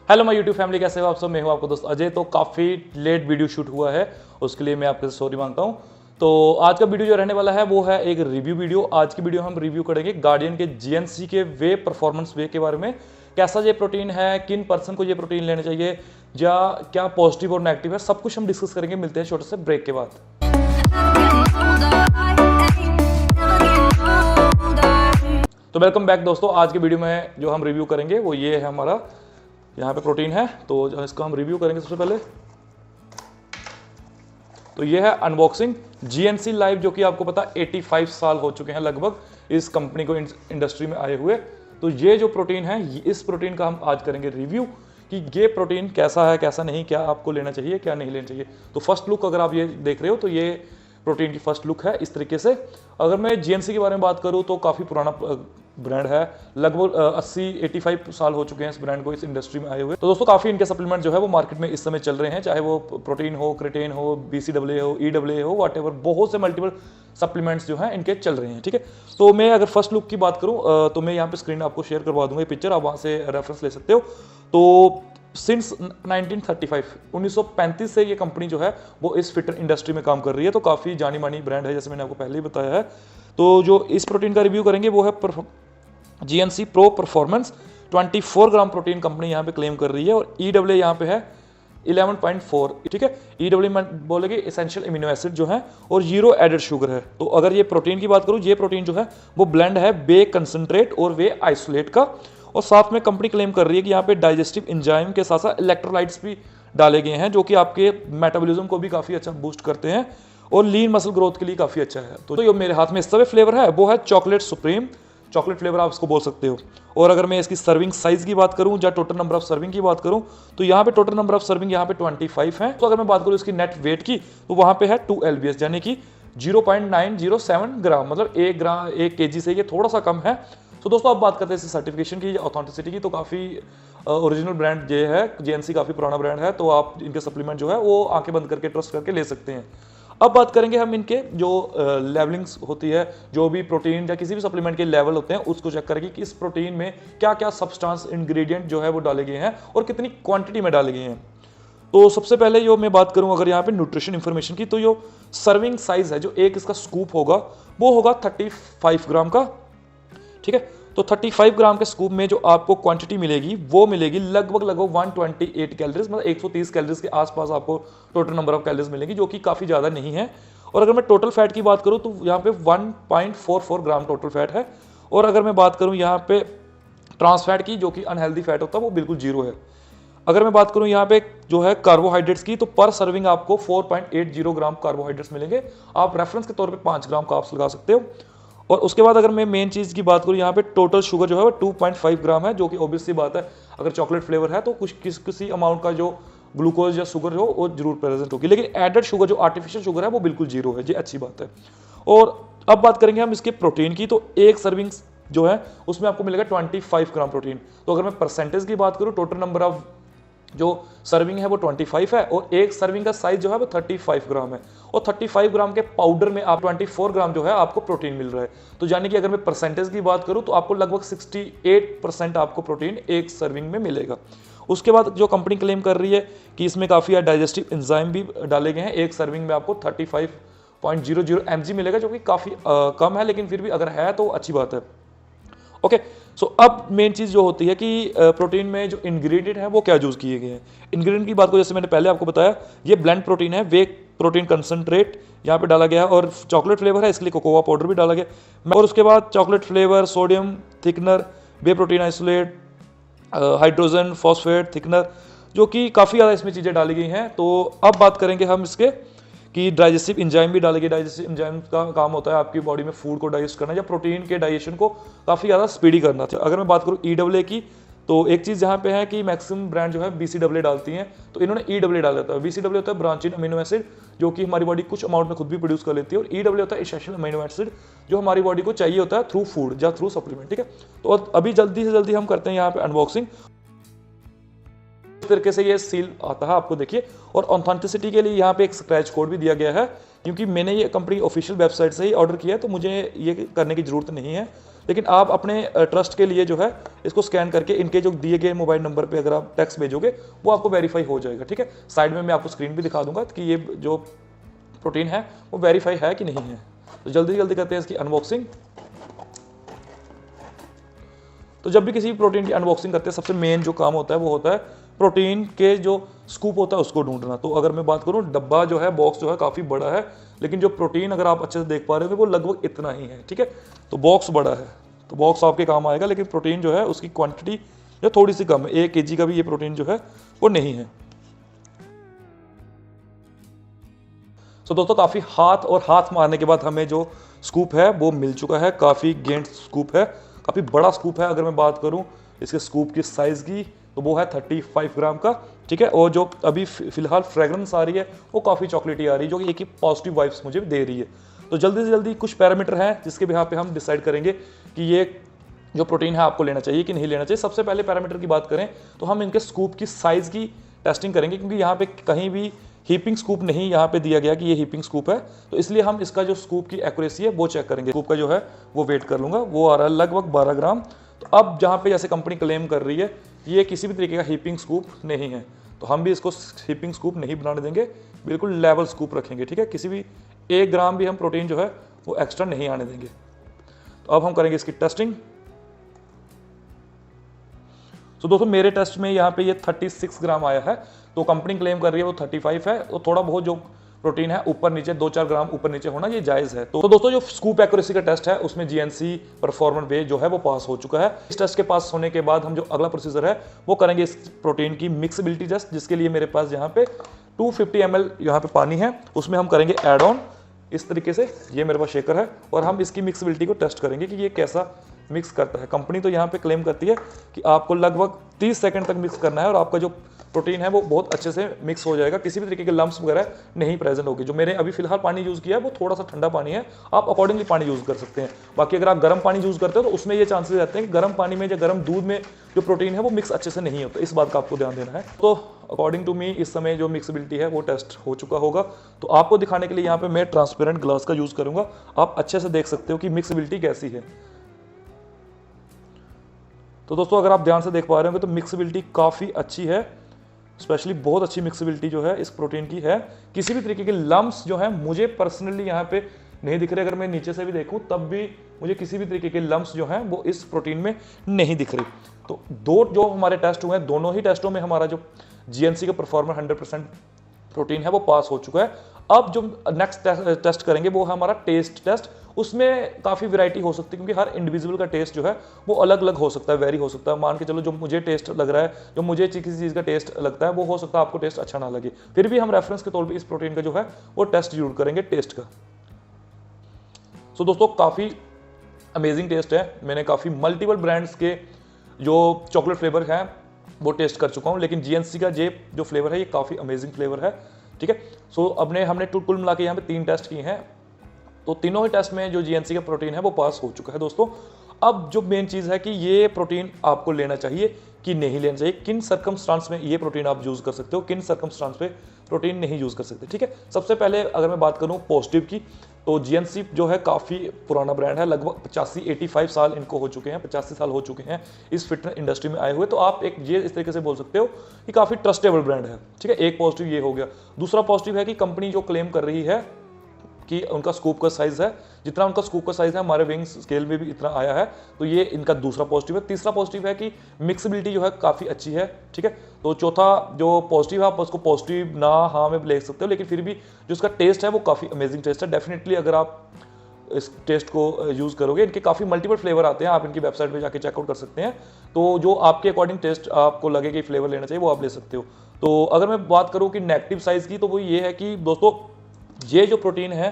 Hello my YouTube family, कैसे हो आप सब। मैं हूं आपका दोस्त अजय। तो काफ़ी लेट वीडियो शूट हुआ है, उसके लिए मैं आपसे सॉरी मांगता हूं। तो आज का वीडियो जो रहने वाला है वो है एक रिव्यू वीडियो। आज की वीडियो हम रिव्यू करेंगे गार्डियन के जीएनसी के वे परफॉर्मेंस वे के बारे में। कैसा ये प्रोटीन है, किन पर्सन को ये प्रोटीन लेना चाहिए, या क्या पॉजिटिव और नेगेटिव है, सब कुछ हम डिस्कस करेंगे। मिलते हैं छोटे से ब्रेक के बाद। तो वेलकम बैक दोस्तों। आज के वीडियो में जो हम रिव्यू करेंगे वो ये है, हमारा यहाँ पे प्रोटीन है। तो इसको हम रिव्यू करेंगे। सबसे पहले तो ये है अनबॉक्सिंग जीएनसी लाइव, जो कि आपको पता 85 साल हो चुके हैं लगभग इस कंपनी को इंडस्ट्री में आए हुए। तो ये जो प्रोटीन है, इस प्रोटीन का हम आज करेंगे रिव्यू कि ये प्रोटीन कैसा है, कैसा नहीं, क्या आपको लेना चाहिए, क्या नहीं लेना चाहिए। तो फर्स्ट लुक अगर आप ये देख रहे हो तो ये प्रोटीन की फर्स्ट लुक है इस तरीके से। अगर मैं जीएनसी के बारे में बात करूं तो काफ़ी पुराना ब्रांड है, लगभग 80-85 साल हो चुके हैं इस ब्रांड को इस इंडस्ट्री में आए हुए। तो दोस्तों काफ़ी इनके सप्लीमेंट जो है वो मार्केट में इस समय चल रहे हैं, चाहे वो प्रोटीन हो, क्रिटेन हो, BCAA हो, EAA हो, व्हाटएवर, बहुत से मल्टीपल सप्लीमेंट्स जो हैं इनके चल रहे हैं। ठीक है, तो मैं अगर फर्स्ट लुक की बात करूं तो मैं यहाँ पे स्क्रीन आपको शेयर करवा दूंगा, ये पिक्चर आप वहाँ से रेफरेंस ले सकते हो। तो सिंस 1935 से ये कंपनी जो है वो इस फिटर इंडस्ट्री में काम कर रही है। तो काफ़ी जानी मानी ब्रांड है, जैसे मैंने आपको पहले ही बताया है। तो जो इस प्रोटीन का रिव्यू करेंगे वो है GNC pro performance. 24 gram protein company यहाँ पे क्लेम कर रही है, और EAA यहाँ पे है 11.4। ठीक है, EAA में बोलेगे एसेंशियल अमीनो एसिड जो है, और 0 एडेड शुगर है। तो अगर ये प्रोटीन की बात करूँ, ये प्रोटीन जो है वो ब्लेंड है वे कंसंट्रेट और वे आइसोलेट का। और साथ में कंपनी क्लेम कर रही है कि यहाँ पे डाइजेस्टिव एंजाइम के साथ साथ इलेक्ट्रोलाइट्स भी डाले गए हैं, जो कि आपके मेटाबॉलिज्म को भी काफ़ी अच्छा बूस्ट करते हैं और लीन मसल ग्रोथ के लिए काफ़ी अच्छा है। तो जो मेरे हाथ में इस समय फ्लेवर है वो है चॉकलेट सुप्रीम। चॉकलेट फ्लेवर आप इसको बोल सकते हो। और अगर मैं इसकी सर्विंग साइज की बात करूं या टोटल नंबर ऑफ सर्विंग की बात करूं तो यहाँ पे टोटल नंबर ऑफ सर्विंग यहाँ पे 25 है। तो अगर मैं बात करूं इसकी नेट वेट की तो वहाँ पे है 2 LBS, यानी कि 0.907 ग्राम, मतलब 1 kg से ये थोड़ा सा कम है। तो दोस्तों अब बात करते हैं इसकी सर्टिफिकेशन की, ऑथेंटिसिटी की। तो काफ़ी ओरिजिनल ब्रांड ये है, जीएनसी काफ़ी पुराना ब्रांड है। तो आप इनके सप्लीमेंट जो है वो आंखें बंद करके ट्रस्ट करके ले सकते हैं। अब बात करेंगे हम इनके जो लेवलिंग्स होती है, जो भी प्रोटीन या किसी भी सप्लीमेंट के लेवल होते हैं उसको चेक करेंगे कि इस प्रोटीन में क्या क्या सब्सटेंस इंग्रेडिएंट जो है वो डाले गए हैं और कितनी क्वांटिटी में डाले गए हैं। तो सबसे पहले जो मैं बात करूं अगर यहाँ पे न्यूट्रिशन इंफॉर्मेशन की, तो जो सर्विंग साइज है, जो एक इसका स्कूप होगा वो होगा 35 ग्राम का। ठीक है, तो 35 ग्राम के स्कूप में जो आपको क्वांटिटी मिलेगी वो मिलेगी लगभग 128 कैलोरीज, मतलब 130 कैलोरीज के आसपास आपको टोटल नंबर ऑफ कैलोरीज मिलेगी, जो कि काफ़ी ज़्यादा नहीं है। और अगर मैं टोटल फैट की बात करूँ तो यहाँ पे 1.44 ग्राम टोटल फैट है। और अगर मैं बात करूँ यहाँ पे ट्रांस फैट की, जो कि अनहेल्दी फैट होता है, वो बिल्कुल 0 है। अगर मैं बात करूँ यहाँ पे जो है कार्बोहाइड्रेट्स की, तो पर सर्विंग आपको 4.80 ग्राम कार्बोहाइड्रेट्स मिलेंगे। आप रेफरेंस के तौर पे 5 ग्राम कार्ब्स लगा सकते हो। और उसके बाद अगर मैं मेन चीज़ की बात करूँ, यहाँ पे टोटल शुगर जो है वो 2.5 ग्राम है, जो कि ऑब्वियस सी बात है, अगर चॉकलेट फ्लेवर है तो कुछ किसी अमाउंट का जो ग्लूकोज या शुगर हो वो जरूर प्रेजेंट होगी। लेकिन एडेड शुगर जो आर्टिफिशियल शुगर है वो बिल्कुल 0 है, ये अच्छी बात है। और अब बात करेंगे हम इसके प्रोटीन की, तो एक सर्विंग जो है उसमें आपको मिलेगा 25 ग्राम प्रोटीन। तो अगर मैं परसेंटेज की बात करूँ, टोटल नंबर ऑफ जो सर्विंग है वो 25 है, और एक सर्विंग का साइज जो है वो 35 ग्राम है। और 35 ग्राम के पाउडर में आप 24 ग्राम जो है आपको प्रोटीन मिल रहा है। तो यानी कि अगर मैं परसेंटेज की बात करूं तो आपको लगभग 68% आपको प्रोटीन एक सर्विंग में मिलेगा। उसके बाद जो कंपनी क्लेम कर रही है कि इसमें काफ़ी डाइजेस्टिव एंजाइम भी डाले गए हैं। एक सर्विंग में आपको 35.00 mg मिलेगा, जो कि काफ़ी कम है, लेकिन फिर भी अगर है तो अच्छी बात है। ओके, सो अब मेन चीज़ जो होती है कि प्रोटीन में जो इंग्रेडिएंट है वो क्या यूज़ किए गए हैं। इंग्रेडिएंट की बात को जैसे मैंने पहले आपको बताया, ये ब्लेंड प्रोटीन है, वे प्रोटीन कंसंट्रेट यहाँ पे डाला गया है, और चॉकलेट फ्लेवर है, इसके लिए कोकोआ पाउडर भी डाला गया। और उसके बाद chocolate flavour, sodium thickener, whey protein isolate, hydrogen phosphate thickener, जो कि काफ़ी ज़्यादा इसमें चीज़ें डाली गई हैं। तो अब बात करेंगे हम इसके कि डाइजेस्टिव एंजाइम भी डाले गए। डाइजेस्टिव एंजाइम का काम होता है आपकी बॉडी में फूड को डाइजेस्ट करना या प्रोटीन के डाइजेशन को काफ़ी ज़्यादा स्पीडी करना था। अगर मैं बात करूँ EAA की, तो एक चीज़ यहाँ पे है कि मैक्सिमम ब्रांड जो है BCAA डालती हैं, तो इन्होंने EAA डाला था। BCAA होता है ब्रांचिन अमीनो एसिड, जो कि हमारी बॉडी कुछ अमाउंट में खुद भी प्रोड्यूस कर लेती है, और EAA होता है एसेंशियल अमीनो एसिड, जो हमारी बॉडी को चाहिए होता है थ्रू फूड या थ्रू सप्लीमेंट। ठीक है, तो अभी जल्दी से जल्दी हम करते हैं यहाँ पे अनबॉक्सिंग। इस तरीके से ये सील आता है, आपको देखिए। और ऑथेंटिसिटी के लिए यहाँ पे एक स्क्रैच कोड भी दिया गया है, क्योंकि मैंने ये कंपनी ऑफिशियल वेबसाइट से ही ऑर्डर किया है, तो मुझे ये करने की ज़रूरत नहीं है। लेकिन आप अपने ट्रस्ट के लिए जो है इसको स्कैन करके इनके जो दिए गए मोबाइल नंबर पे अगर आप टेक्स्ट भेजोगे वो आपको वेरीफाई हो जाएगा, ठीक है। साइड में मैं आपको स्क्रीन भी दिखा दूंगा कि ये जो प्रोटीन है वो वेरीफाई है कि नहीं है। तो जल्दी जल्दी करते हैं इसकी अनबॉक्सिंग। तो जब भी किसी प्रोटीन की अनबॉक्सिंग करते हैं सबसे मेन जो काम होता है वो होता है प्रोटीन के जो स्कूप होता है उसको ढूंढना। तो अगर मैं बात करूं, डब्बा जो है, बॉक्स जो है काफ़ी बड़ा है, लेकिन जो प्रोटीन अगर आप अच्छे से देख पा रहे हो वो लगभग इतना ही है, ठीक है। तो बॉक्स बड़ा है तो बॉक्स आपके काम आएगा, लेकिन प्रोटीन जो है उसकी क्वांटिटी जो थोड़ी सी कम है, 1 kg का भी ये प्रोटीन जो है वो नहीं है। तो दोस्तों काफ़ी हाथ और हाथ मारने के बाद हमें जो स्कूप है वो मिल चुका है। काफ़ी गेंद स्कूप है, काफ़ी बड़ा स्कूप है। अगर मैं बात करूं इसके स्कूप की साइज़ की तो वो है 35 ग्राम का, ठीक है। और जो अभी फिलहाल फ्रेग्रेंस आ रही है वो काफ़ी चॉकलेटी आ रही है, जो कि एक ही पॉजिटिव वाइब्स मुझे दे रही है। तो जल्दी से जल्दी कुछ पैरामीटर हैं जिसके यहाँ पे हम डिसाइड करेंगे कि ये जो प्रोटीन है आपको लेना चाहिए कि नहीं लेना चाहिए। सबसे पहले पैरामीटर की बात करें तो हम इनके स्कूप की साइज़ की टेस्टिंग करेंगे, क्योंकि यहाँ पे कहीं भी हीपिंग स्कूप नहीं यहाँ पे दिया गया कि ये हीपिंग स्कूप है, तो इसलिए हम इसका जो स्कूप की एक्यूरेसी है वो चेक करेंगे। स्कूप का जो है वो वेट कर लूँगा, वो आ रहा है लगभग 12 ग्राम। तो अब जहाँ पे जैसे कंपनी क्लेम कर रही है ये किसी भी तरीके का हीपिंग स्कूप नहीं है, तो हम भी इसको हीपिंग स्कूप नहीं बनाने देंगे, बिल्कुल लेवल स्कूप रखेंगे, ठीक है। किसी भी 1 ग्राम भी हम प्रोटीन जो है वो एक्स्ट्रा नहीं आने देंगे। तो अब हम करेंगे इसकी टेस्टिंग। तो दोस्तों मेरे टेस्ट में यहाँ पे ये 36 ग्राम आया है, तो कंपनी क्लेम कर रही है वो 35 है। तो थोड़ा बहुत जो प्रोटीन है ऊपर नीचे 2-4 ग्राम ऊपर नीचे होना ये जायज़ है। तो दोस्तों जो स्कूप एक्यूरेसी का टेस्ट है उसमें जीएनसी परफॉर्मेंस वे जो है वो पास हो चुका है। इस टेस्ट के पास होने के बाद हम जो अगला प्रोसीजर है वो करेंगे इस प्रोटीन की मिक्सबिलिटी टेस्ट, जिसके लिए मेरे पास यहाँ पे 250 ml यहाँ पे पानी है, उसमें हम करेंगे एड ऑन इस तरीके से। ये मेरे पास शेकर है और हम इसकी मिक्सबिलिटी को टेस्ट करेंगे कि ये कैसा मिक्स करता है। कंपनी तो यहाँ पे क्लेम करती है कि आपको लगभग 30 सेकंड तक मिक्स करना है और आपका जो प्रोटीन है वो बहुत अच्छे से मिक्स हो जाएगा, किसी भी तरीके के लम्प्स वगैरह नहीं प्रेजेंट होगी। जो मैंने अभी फिलहाल पानी यूज़ किया है वो थोड़ा सा ठंडा पानी है, आप अकॉर्डिंगली पानी यूज़ कर सकते हैं। बाकी अगर आप गर्म पानी यूज़ करते हो तो उसमें ये चांसेस रहते हैं कि गर्म पानी में या गर्म दूध में जो प्रोटीन है वो मिक्स अच्छे से नहीं होता, इस बात का आपको ध्यान देना है। तो अकॉर्डिंग टू मी इस समय जो मिक्सबिलिटी है वो टेस्ट हो चुका होगा। तो आपको दिखाने के लिए यहाँ पे मैं ट्रांसपेरेंट ग्लास का यूज़ करूँगा, आप अच्छे से देख सकते हो कि मिक्सबिलिटी कैसी है। तो दोस्तों अगर आप ध्यान से देख पा रहे होंगे तो मिक्सबिलिटी काफ़ी अच्छी है, स्पेशली बहुत अच्छी मिक्सबिलिटी जो है इस प्रोटीन की है। किसी भी तरीके के लम्प्स जो है मुझे पर्सनली यहाँ पे नहीं दिख रहे। अगर मैं नीचे से भी देखूँ तब भी मुझे किसी भी तरीके के लम्प्स जो हैं वो इस प्रोटीन में नहीं दिख रही। तो दो जो हमारे टेस्ट हुए हैं दोनों ही टेस्टों में हमारा जो जीएनसी का परफॉर्मेंस 100% प्रोटीन है वो पास हो चुका है। अब जो नेक्स्ट टेस्ट करेंगे वो है हमारा टेस्ट टेस्ट। उसमें काफ़ी वैरायटी हो सकती है, क्योंकि हर इंडिविजुअल का टेस्ट जो है वो अलग अलग हो सकता है, वेरी हो सकता है। मान के चलो जो मुझे टेस्ट लग रहा है, जो मुझे किसी चीज़ का टेस्ट लगता है वो हो सकता है आपको टेस्ट अच्छा ना लगे, फिर भी हम रेफरेंस के तौर पे इस प्रोटीन का जो है वो टेस्ट यूज करेंगे टेस्ट का। सो दोस्तों काफ़ी अमेजिंग टेस्ट है। मैंने काफ़ी मल्टीपल ब्रांड्स के जो चॉकलेट फ्लेवर हैं वो टेस्ट कर चुका हूँ, लेकिन जीएनसी का जे जो फ्लेवर है ये काफ़ी अमेजिंग फ्लेवर है, ठीक है। सो हमने कुल मिला के यहाँ पे 3 टेस्ट किए हैं, तो तीनों ही टेस्ट में जो जीएनसी का प्रोटीन है वो पास हो चुका है दोस्तों। अब जो मेन चीज़ है कि ये प्रोटीन आपको लेना चाहिए कि नहीं लेना चाहिए, किन सर्कमस्टांस में ये प्रोटीन आप यूज़ कर सकते हो, किन सर्कमस्टांस पे प्रोटीन नहीं यूज़ कर सकते, ठीक है। सबसे पहले अगर मैं बात करूँ पॉजिटिव की, तो जीएनसी जो है काफ़ी पुराना ब्रांड है, लगभग 85 साल इनको हो चुके हैं, 85 साल हो चुके हैं इस फिटनेस इंडस्ट्री में आए हुए। तो आप एक ये इस तरीके से बोल सकते हो कि काफ़ी ट्रस्टेबल ब्रांड है, ठीक है। एक पॉजिटिव ये हो गया। दूसरा पॉजिटिव है कि कंपनी जो क्लेम कर रही है कि उनका स्कूप का साइज़ है, जितना उनका स्कूप का साइज़ है हमारे विंग्स स्केल में भी इतना आया है, तो ये इनका दूसरा पॉजिटिव है। तीसरा पॉजिटिव है कि मिक्सबिलिटी जो है काफ़ी अच्छी है, ठीक है। तो चौथा जो पॉजिटिव है, आप उसको पॉजिटिव ना हाँ में ले सकते हो, लेकिन फिर भी जो उसका टेस्ट है वो काफ़ी अमेजिंग टेस्ट है। डेफिनेटली अगर आप इस टेस्ट को यूज़ करोगे, इनके काफ़ी मल्टीपल फ्लेवर आते हैं, आप इनकी वेबसाइट पर जाके चेकआउट कर सकते हैं। तो जो आपके अकॉर्डिंग टेस्ट आपको लगे कि फ्लेवर लेना चाहिए वो आप ले सकते हो। तो अगर मैं बात करूँ कि नेगेटिव साइज़ की, तो वो ये है कि दोस्तों ये जो प्रोटीन है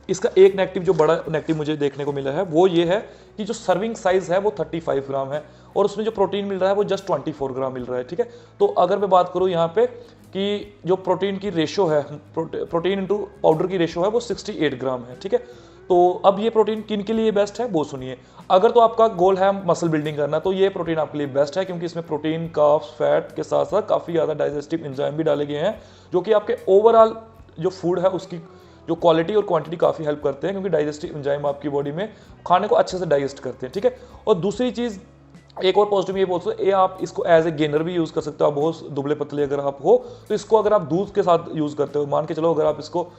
इसका एक नेगेटिव, जो बड़ा नेगेटिव मुझे देखने को मिला है वो ये है कि जो सर्विंग साइज़ है वो 35 ग्राम है और उसमें जो प्रोटीन मिल रहा है वो जस्ट 24 ग्राम मिल रहा है, ठीक है। तो अगर मैं बात करूँ यहाँ पे कि जो प्रोटीन की रेशो है, प्रोटीन इंटू पाउडर की रेशो है वो 68 ग्राम है, ठीक है। तो अब ये प्रोटीन किन के लिए बेस्ट है वो सुनिए। अगर तो आपका गोल है मसल बिल्डिंग करना, तो ये प्रोटीन आपके लिए बेस्ट है, क्योंकि इसमें प्रोटीन, कार्ब्स, फैट के साथ साथ काफ़ी ज़्यादा डाइजेस्टिव एंजाइम भी डाले गए हैं, जो कि आपके ओवरऑल जो फूड है उसकी जो क्वालिटी और क्वांटिटी काफ़ी हेल्प करते हैं, क्योंकि डाइजेस्टिव एंजाइम आपकी बॉडी में खाने को अच्छे से डाइजेस्ट करते हैं, ठीक है। और दूसरी चीज़, एक और पॉजिटिव ये बोल सकते, आप इसको एज ए गेनर भी यूज़ कर सकते हो। आप बहुत दुबले पतले अगर आप हो तो इसको अगर आप दूध के साथ यूज़ करते हो, मान के चलो अगर आप इसको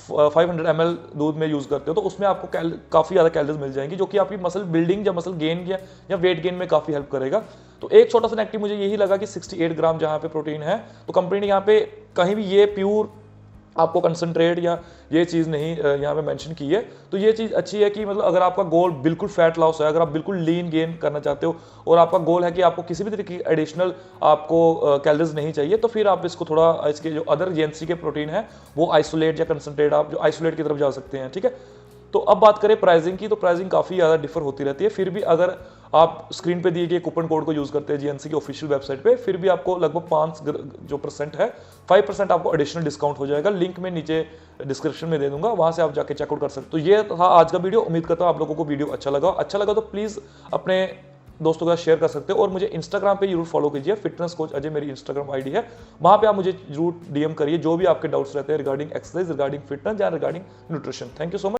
500 ml दूध में यूज़ करते हो तो उसमें आपको काफ़ी ज़्यादा कैलोरीज मिल जाएंगी, जो कि आपकी मसल बिल्डिंग या मसल गेन या वेट गेन में काफ़ी हेल्प करेगा। तो एक छोटा सा नेगेटिव मुझे यही लगा कि 68 ग्राम जहाँ पे प्रोटीन है, तो कंपनी ने यहाँ पे कहीं भी ये प्योर आपको कंसंट्रेट या ये चीज़ नहीं यहाँ पे मेंशन की है। तो ये चीज़ अच्छी है कि मतलब अगर आपका गोल बिल्कुल फैट लॉस है, अगर आप बिल्कुल लीन गेन करना चाहते हो और आपका गोल है कि आपको किसी भी तरीके की एडिशनल आपको कैलोरीज नहीं चाहिए, तो फिर आप इसको थोड़ा इसके जो अदर जीएनसी के प्रोटीन है वो आइसोलेट या कंसंट्रेट, आप जो आइसोलेट की तरफ जा सकते हैं, ठीक है। तो अब बात करें प्राइसिंग की, तो प्राइसिंग काफ़ी ज़्यादा डिफर होती रहती है। फिर भी अगर आप स्क्रीन पे दिए गए कूपन कोड को यूज़ करते हैं जीएनसी की ऑफिशियल वेबसाइट पे, फिर भी आपको लगभग 5% है 5% आपको एडिशनल डिस्काउंट हो जाएगा। लिंक में नीचे डिस्क्रिप्शन में दे दूंगा, वहाँ से आप जाके चेकआउट कर सकते हो। तो ये था आज का वीडियो। उम्मीद करता हूँ आप लोगों को वीडियो अच्छा लगा तो प्लीज़ अपने दोस्तों के साथ शेयर कर सकते हो और मुझे इंस्टाग्राम पे जरूर फॉलो कीजिए, फिटनेस कोच अजय मेरी इंस्टाग्राम आईडी है। वहाँ पे आप मुझे जरूर डीएम करिए जो भी आपके डाउट्स रहते हैं रिगार्डिंग एक्सरसाइज, रिगार्डिंग फिटनेस या regarding nutrition. Thank you so much.